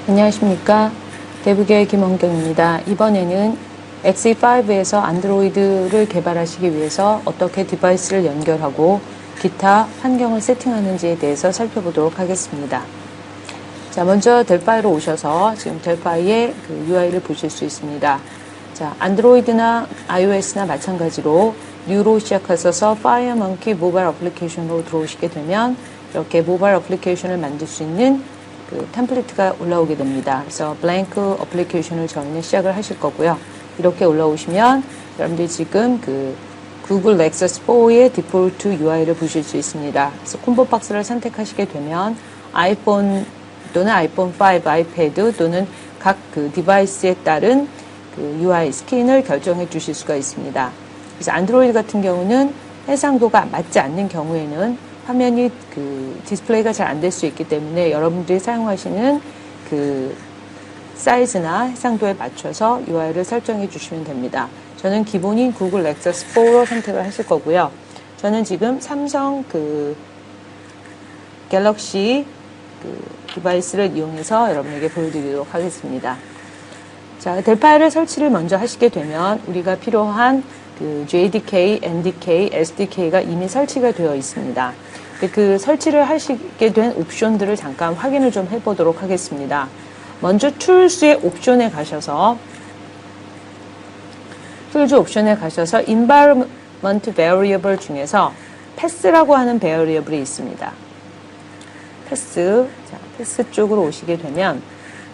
안녕하십니까. 대부교의 김원경입니다. 이번에는 XE5에서 안드로이드를 개발하시기 위해서 어떻게 디바이스를 연결하고 기타 환경을 세팅하는지에 대해서 살펴보도록 하겠습니다. 자, 먼저 델파이로 오셔서 지금 델파이의 그 UI를 보실 수 있습니다. 자, 안드로이드나 iOS나 마찬가지로 뉴로 시작하셔서 파이어몽키 모바일 어플리케이션으로 들어오시게 되면 이렇게 모바일 어플리케이션을 만들 수 있는 그 템플릿가 올라오게 됩니다. 그래서 블랭크 어플리케이션을 저희는 시작을 하실 거고요. 이렇게 올라오시면 여러분들이 지금 그 구글 넥서스 4의 디폴트 UI를 보실 수 있습니다. 그래서 콤보 박스를 선택하시게 되면 아이폰 또는 아이폰 5, 아이패드 또는 각 그 디바이스에 따른 그 UI 스킨을 결정해 주실 수가 있습니다. 그래서 안드로이드 같은 경우는 해상도가 맞지 않는 경우에는 화면이 그 디스플레이가 잘 안 될 수 있기 때문에 여러분들이 사용하시는 그 사이즈나 해상도에 맞춰서 UI를 설정해 주시면 됩니다. 저는 기본인 구글 넥서스 4로 선택을 하실 거고요. 저는 지금 삼성 그 갤럭시 그 디바이스를 이용해서 여러분에게 보여드리도록 하겠습니다. 자, 델파이를 설치를 먼저 하시게 되면 우리가 필요한 그 JDK, NDK, SDK가 이미 설치가 되어 있습니다. 그 설치를 하시게 된 옵션들을 잠깐 확인을 좀 해보도록 하겠습니다. 먼저 툴스의 옵션에 가셔서 툴즈 옵션에 가셔서 Environment Variable 중에서 패스라고 하는 베어리어블이 있습니다. 패스, 자, 패스 쪽으로 오시게 되면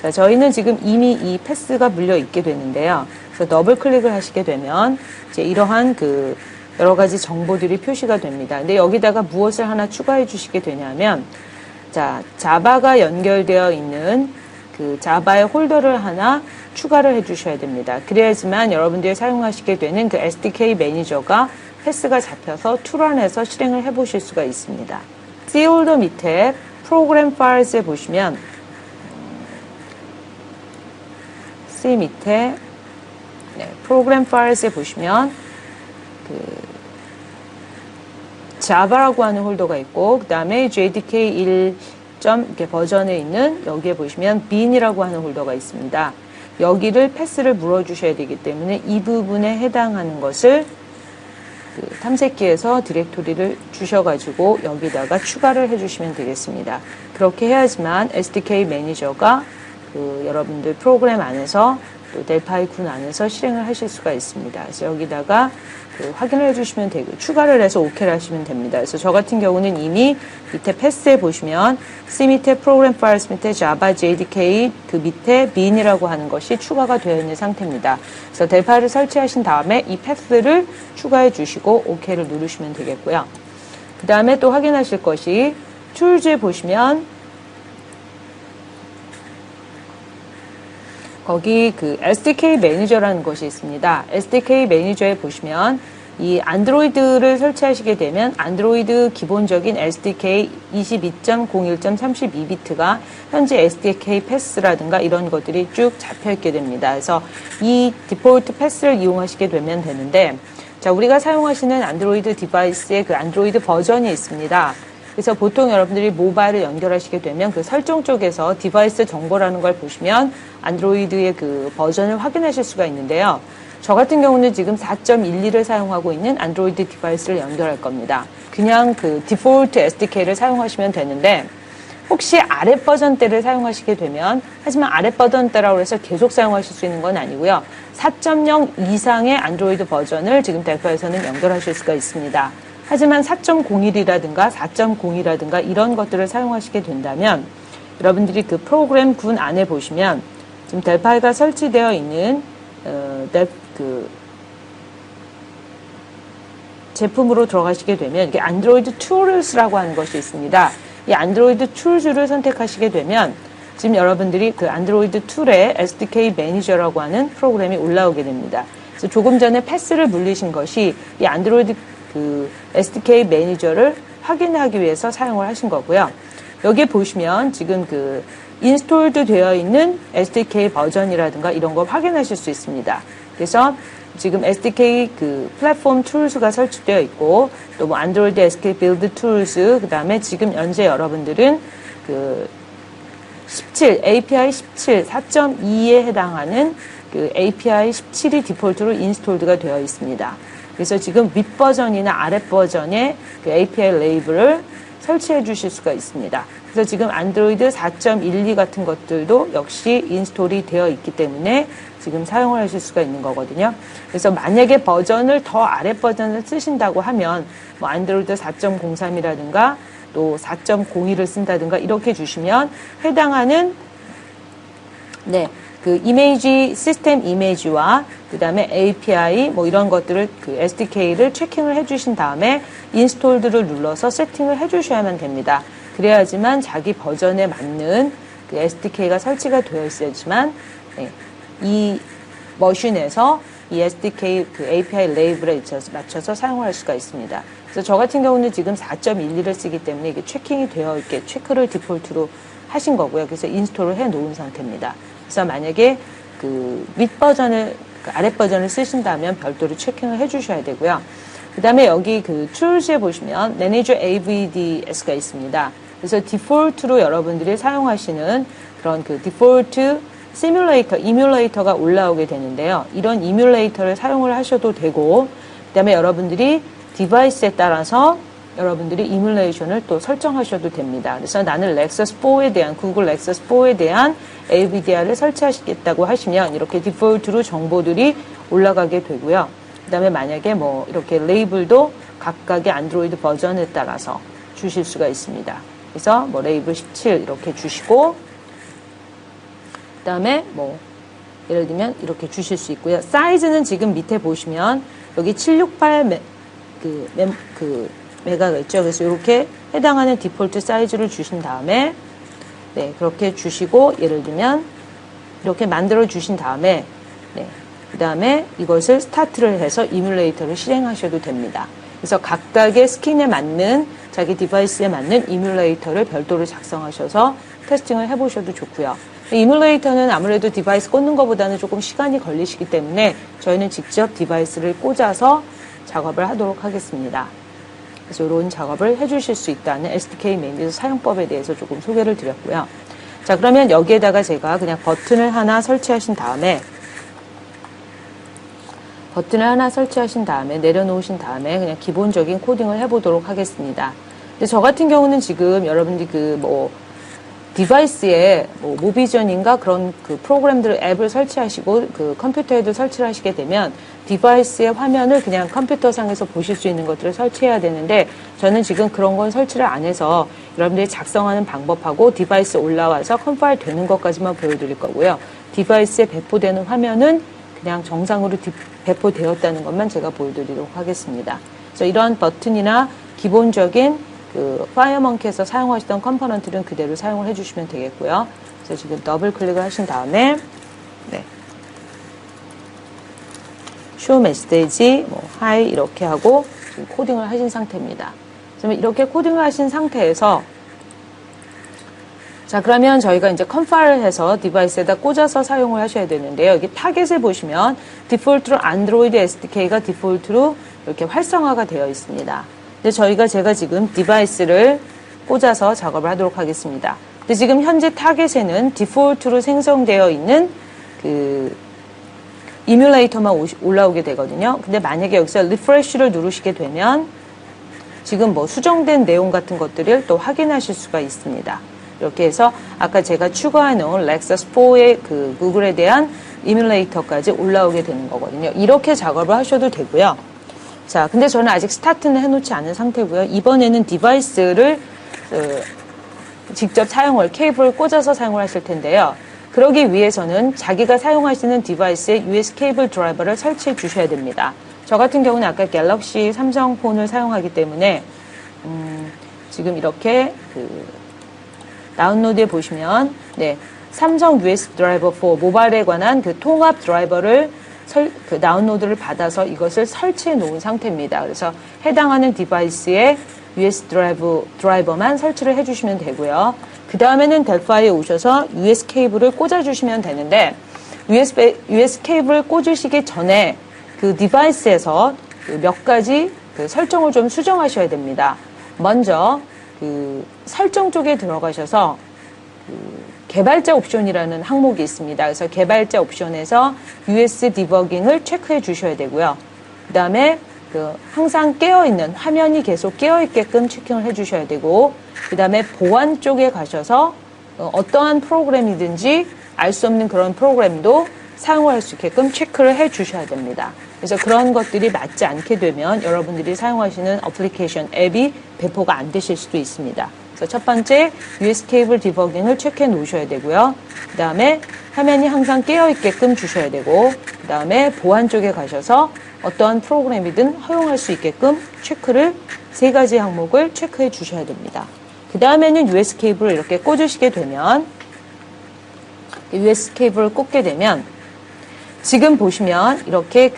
자, 저희는 지금 이미 이 패스가 물려 있게 되는데요. 그래서 더블 클릭을 하시게 되면 이제 이러한 그 여러 가지 정보들이 표시가 됩니다. 근데 여기다가 무엇을 하나 추가해 주시게 되냐면, 자, 자바가 연결되어 있는 그 자바의 홀더를 하나 추가를 해 주셔야 됩니다. 그래야지만 여러분들이 사용하시게 되는 그 SDK 매니저가 패스가 잡혀서 툴안에서 실행을 해 보실 수가 있습니다. C 홀더 밑에 프로그램 파일스에 보시면, C 밑에 프로그램 파일스에 보시면 그 자바라고 하는 홀더가 있고 그 다음에 JDK 1. 이렇게 버전에 있는 여기에 보시면 bin이라고 하는 홀더가 있습니다. 여기를 패스를 물어주셔야 되기 때문에 이 부분에 해당하는 것을 그 탐색기에서 디렉토리를 주셔가지고 여기다가 추가를 해주시면 되겠습니다. 그렇게 해야지만 SDK 매니저가 그 여러분들 프로그램 안에서 또 델파이 군 안에서 실행을 하실 수가 있습니다. 그래서 여기다가 그 확인을 해주시면 되고 추가를 해서 OK를 하시면 됩니다. 그래서 저 같은 경우는 이미 밑에 패스에 보시면 C 밑에 프로그램 파일스 밑에 자바 JDK 그 밑에 bin이라고 하는 것이 추가가 되어 있는 상태입니다. 그래서 델파이를 설치하신 다음에 이 패스를 추가해 주시고 OK를 누르시면 되겠고요. 그 다음에 또 확인하실 것이 툴즈에 보시면 거기 그 SDK 매니저라는 것이 있습니다. SDK 매니저에 보시면 이 안드로이드를 설치하시게 되면 안드로이드 기본적인 SDK 22.01.32비트가 현재 SDK 패스라든가 이런 것들이 쭉 잡혀 있게 됩니다. 그래서 이 디폴트 패스를 이용하시게 되면 되는데 자, 우리가 사용하시는 안드로이드 디바이스의 그 안드로이드 버전이 있습니다. 그래서 보통 여러분들이 모바일을 연결하시게 되면 그 설정 쪽에서 디바이스 정보라는 걸 보시면 안드로이드의 그 버전을 확인하실 수가 있는데요. 저 같은 경우는 지금 4.12를 사용하고 있는 안드로이드 디바이스를 연결할 겁니다. 그냥 그 디폴트 SDK를 사용하시면 되는데 혹시 아랫 버전대를 사용하시게 되면 하지만 아랫 버전대라고 해서 계속 사용하실 수 있는 건 아니고요. 4.0 이상의 안드로이드 버전을 지금 델파에서는 연결하실 수가 있습니다. 하지만 4.01이라든가 4.0이라든가 이런 것들을 사용하시게 된다면 여러분들이 그 프로그램 군 안에 보시면 지금 델파이가 설치되어 있는 그 제품으로 들어가시게 되면 이게 안드로이드 툴스라고 하는 것이 있습니다. 이 안드로이드 툴즈를 선택하시게 되면 지금 여러분들이 그 안드로이드 툴의 SDK 매니저라고 하는 프로그램이 올라오게 됩니다. 그래서 조금 전에 패스를 물리신 것이 이 안드로이드 그 SDK 매니저를 확인하기 위해서 사용을 하신 거고요. 여기에 보시면 지금 그 인스톨드 되어 있는 SDK 버전이라든가 이런 걸 확인하실 수 있습니다. 그래서 지금 SDK 그 플랫폼 툴스가 설치되어 있고 또 뭐 안드로이드 SDK 빌드 툴스 그다음에 지금 현재 여러분들은 그 17, API 17, 4.2에 해당하는 그 API 17이 디폴트로 인스톨드가 되어 있습니다. 그래서 지금 윗 버전이나 아랫 버전의 그 API 레이블을 설치해 주실 수가 있습니다. 그래서 지금 안드로이드 4.12 같은 것들도 역시 인스톨이 되어 있기 때문에 지금 사용을 하실 수가 있는 거거든요. 그래서 만약에 버전을 더 아랫 버전을 쓰신다고 하면 뭐 안드로이드 4.03이라든가 또 4.02를 쓴다든가 이렇게 주시면 해당하는 그 이미지 시스템 이미지와 그다음에 API 뭐 이런 것들을 그 SDK를 체킹을 해주신 다음에 인스톨드를 눌러서 세팅을 해주셔야만 됩니다. 그래야지만 자기 버전에 맞는 그 SDK가 설치가 되어 있어야지만 이 머신에서 이 SDK 그 API 레이블에 맞춰서 사용할 수가 있습니다. 그래서 저 같은 경우는 지금 4.12를 쓰기 때문에 이게 체킹이 되어 있게 체크를 디폴트로 하신 거고요. 그래서 인스톨을 해 놓은 상태입니다. 그래서 만약에 그 윗 버전을, 그 아랫 버전을 쓰신다면 별도로 체킹을 해 주셔야 되고요. 그 다음에 여기 그 툴즈에 보시면 매니저 AVDS가 있습니다. 그래서 디폴트로 여러분들이 사용하시는 그런 그 디폴트 시뮬레이터, 이뮬레이터가 올라오게 되는데요. 이런 이뮬레이터를 사용을 하셔도 되고, 그 다음에 여러분들이 디바이스에 따라서 여러분들이 이뮬레이션을 또 설정하셔도 됩니다. 그래서 나는 렉서스 4에 대한, 구글 렉서스 4에 대한 AVDR을 설치하시겠다고 하시면 이렇게 디폴트로 정보들이 올라가게 되고요. 그 다음에 만약에 뭐 이렇게 레이블도 각각의 안드로이드 버전에 따라서 주실 수가 있습니다. 그래서 뭐 레이블 17 이렇게 주시고, 그 다음에 뭐 예를 들면 이렇게 주실 수 있고요. 사이즈는 지금 밑에 보시면 여기 768 메가가 있죠. 그래서 이렇게 해당하는 디폴트 사이즈를 주신 다음에 그렇게 주시고, 예를 들면 이렇게 만들어 주신 다음에 그 다음에 이것을 스타트를 해서 이뮬레이터를 실행하셔도 됩니다. 그래서 각각의 스킨에 맞는, 자기 디바이스에 맞는 이뮬레이터를 별도로 작성하셔서 테스팅을 해보셔도 좋고요. 이뮬레이터는 아무래도 디바이스 꽂는 것보다는 조금 시간이 걸리시기 때문에 저희는 직접 디바이스를 꽂아서 작업을 하도록 하겠습니다. 그래서 이런 작업을 해주실 수 있다는 SDK 매니저 사용법에 대해서 조금 소개를 드렸고요. 자, 그러면 여기에다가 제가 그냥 버튼을 하나 설치하신 다음에 내려놓으신 다음에 그냥 기본적인 코딩을 해보도록 하겠습니다. 근데 저 같은 경우는 지금 여러분들이 디바이스에 모비전인가 그런 그 프로그램들 앱을 설치하시고 그 컴퓨터에도 설치를 하시게 되면 디바이스의 화면을 그냥 컴퓨터상에서 보실 수 있는 것들을 설치해야 되는데, 저는 지금 그런 건 설치를 안 해서 여러분들이 작성하는 방법하고 디바이스 올라와서 컴파일 되는 것까지만 보여드릴 거고요. 디바이스에 배포되는 화면은 그냥 정상으로 배포되었다는 것만 제가 보여드리도록 하겠습니다. 그래서 이러한 버튼이나 기본적인 그 파이어몽키에서 사용하시던 컴포넌트는 그대로 사용을 해주시면 되겠고요. 그래서 지금 더블 클릭을 하신 다음에 show message, hi 이렇게 하고 지금 코딩을 하신 상태입니다. 그러면 이렇게 코딩을 하신 상태에서 자, 그러면 저희가 이제 컴파일을 해서 디바이스에다 꽂아서 사용을 하셔야 되는데요. 여기 타겟을 보시면 디폴트로 안드로이드 SDK가 디폴트로 이렇게 활성화가 되어 있습니다. 근데 제가 지금 디바이스를 꽂아서 작업을 하도록 하겠습니다. 근데 지금 현재 타겟에는 디폴트로 생성되어 있는 그 이뮬레이터만 올라오게 되거든요. 근데 만약에 여기서 리프레쉬를 누르시게 되면 지금 수정된 내용 같은 것들을 또 확인하실 수가 있습니다. 이렇게 해서 아까 제가 추가해 놓은 렉서스 4의 그 구글에 대한 이뮬레이터까지 올라오게 되는 거거든요. 이렇게 작업을 하셔도 되고요. 자, 근데 저는 아직 스타트는 해놓지 않은 상태고요. 이번에는 디바이스를 직접 케이블을 꽂아서 사용을 하실 텐데요. 그러기 위해서는 자기가 사용하시는 디바이스에 USB 케이블 드라이버를 설치해 주셔야 됩니다. 저 같은 경우는 아까 갤럭시 삼성폰을 사용하기 때문에 지금 이렇게 다운로드에 보시면 삼성 USB 드라이버 4 모바일에 관한 그 통합 드라이버를 다운로드를 받아서 이것을 설치해 놓은 상태입니다. 그래서 해당하는 디바이스에 USB 드라이버만 설치를 해주시면 되고요. 그 다음에는 델파이에 오셔서 USB 케이블을 꽂아주시면 되는데, USB 케이블을 꽂으시기 전에 그 디바이스에서 몇 가지 설정을 좀 수정하셔야 됩니다. 먼저 설정 쪽에 들어가셔서 개발자 옵션이라는 항목이 있습니다. 그래서 개발자 옵션에서 US 디버깅을 체크해 주셔야 되고요. 그 다음에 항상 깨어있는, 화면이 계속 깨어있게끔 체킹을 해 주셔야 되고, 그 다음에 보안 쪽에 가셔서 어떠한 프로그램이든지 알 수 없는 그런 프로그램도 사용할 수 있게끔 체크를 해 주셔야 됩니다. 그래서 그런 것들이 맞지 않게 되면 여러분들이 사용하시는 어플리케이션, 앱이 배포가 안 되실 수도 있습니다. 그래서 첫 번째, US 케이블 디버깅을 체크해 놓으셔야 되고요. 그 다음에 화면이 항상 깨어있게끔 주셔야 되고, 그 다음에 보안 쪽에 가셔서 어떠한 프로그램이든 허용할 수 있게끔 체크를, 3가지 항목을 체크해 주셔야 됩니다. 그 다음에는 US 케이블을 이렇게 꽂으시게 되면, US 케이블을 꽂게 되면, 지금 보시면 이렇게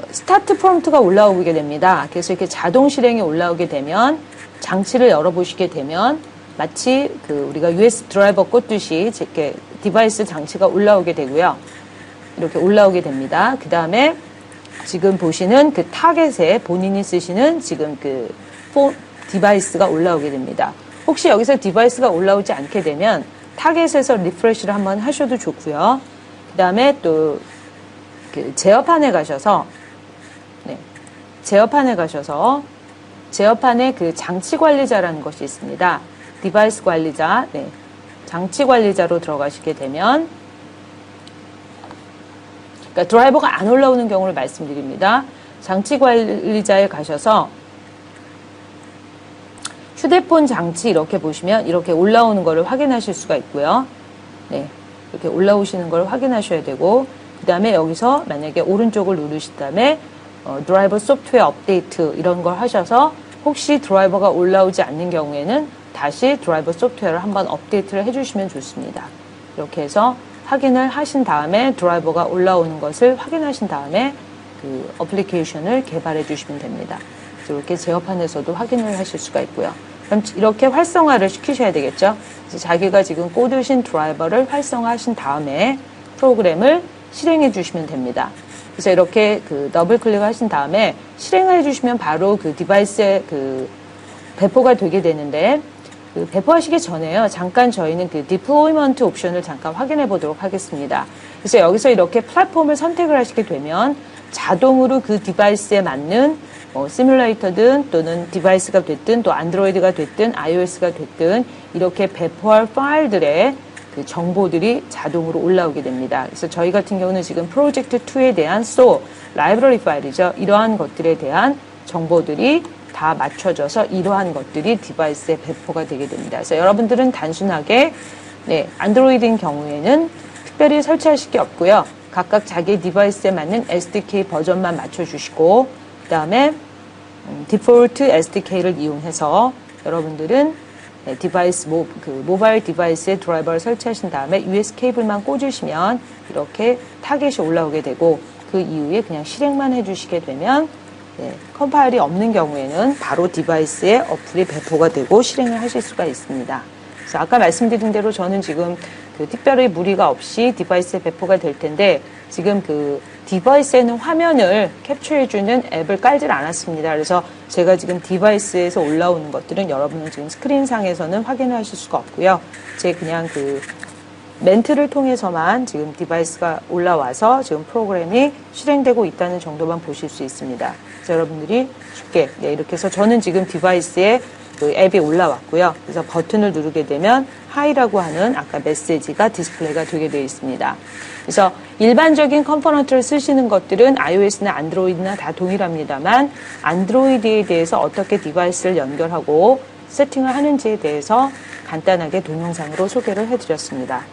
스타트 프롬프트가 올라오게 됩니다. 그래서 이렇게 자동 실행이 올라오게 되면 장치를 열어보시게 되면 마치 우리가 USB 드라이버 꽂듯이 이렇게 디바이스 장치가 올라오게 되고요. 이렇게 올라오게 됩니다. 그 다음에 지금 보시는 타겟에 본인이 쓰시는 지금 디바이스가 올라오게 됩니다. 혹시 여기서 디바이스가 올라오지 않게 되면 타겟에서 리프레시를 한번 하셔도 좋고요. 그 다음에 또 제어판에 가셔서 제어판에 장치 관리자라는 것이 있습니다. 디바이스 관리자, 장치 관리자로 들어가시게 되면, 그러니까 드라이버가 안 올라오는 경우를 말씀드립니다. 장치 관리자에 가셔서 휴대폰 장치 이렇게 보시면 이렇게 올라오는 거를 확인하실 수가 있고요. 이렇게 올라오시는 걸 확인하셔야 되고, 그 다음에 여기서 만약에 오른쪽을 누르신 다음에 드라이버 소프트웨어 업데이트 이런 걸 하셔서 혹시 드라이버가 올라오지 않는 경우에는 다시 드라이버 소프트웨어를 한번 업데이트를 해주시면 좋습니다. 이렇게 해서 확인을 하신 다음에 드라이버가 올라오는 것을 확인하신 다음에 어플리케이션을 개발해 주시면 됩니다. 이렇게 제어판에서도 확인을 하실 수가 있고요. 그럼 이렇게 활성화를 시키셔야 되겠죠. 그래서 자기가 지금 꽂으신 드라이버를 활성화하신 다음에 프로그램을 실행해 주시면 됩니다. 그래서 이렇게 더블 클릭을 하신 다음에 실행을 해주시면 바로 디바이스에 배포가 되게 되는데, 배포하시기 전에요. 잠깐 저희는 디플로이먼트 옵션을 잠깐 확인해 보도록 하겠습니다. 그래서 여기서 이렇게 플랫폼을 선택을 하시게 되면 자동으로 디바이스에 맞는 시뮬레이터든 또는 디바이스가 됐든 또 안드로이드가 됐든 iOS가 됐든 이렇게 배포할 파일들의 정보들이 자동으로 올라오게 됩니다. 그래서 저희 같은 경우는 지금 프로젝트 2에 대한 라이브러리 파일이죠. 이러한 것들에 대한 정보들이 다 맞춰져서 이러한 것들이 디바이스에 배포가 되게 됩니다. 그래서 여러분들은 단순하게 안드로이드인 경우에는 특별히 설치하실 게 없고요. 각각 자기 디바이스에 맞는 SDK 버전만 맞춰주시고, 그 다음에 디폴트 SDK를 이용해서 여러분들은 디바이스, 모바일 디바이스에 드라이버를 설치하신 다음에 US 케이블만 꽂으시면 이렇게 타겟이 올라오게 되고, 그 이후에 그냥 실행만 해주시게 되면 컴파일이 없는 경우에는 바로 디바이스에 어플이 배포가 되고 실행을 하실 수가 있습니다. 그래서 아까 말씀드린 대로 저는 지금 특별히 무리가 없이 디바이스에 배포가 될 텐데, 지금 디바이스에는 화면을 캡처해주는 앱을 깔질 않았습니다. 그래서 제가 지금 디바이스에서 올라오는 것들은 여러분은 지금 스크린상에서는 확인하실 수가 없고요. 제 그냥 멘트를 통해서만 지금 디바이스가 올라와서 지금 프로그램이 실행되고 있다는 정도만 보실 수 있습니다. 그래서 여러분들이 쉽게 이렇게 해서 저는 지금 디바이스에 앱이 올라왔고요. 그래서 버튼을 누르게 되면 하이라고 하는 아까 메시지가 디스플레이가 되게 되어 있습니다. 그래서 일반적인 컴포넌트를 쓰시는 것들은 iOS나 안드로이드나 다 동일합니다만, 안드로이드에 대해서 어떻게 디바이스를 연결하고 세팅을 하는지에 대해서 간단하게 동영상으로 소개를 해드렸습니다.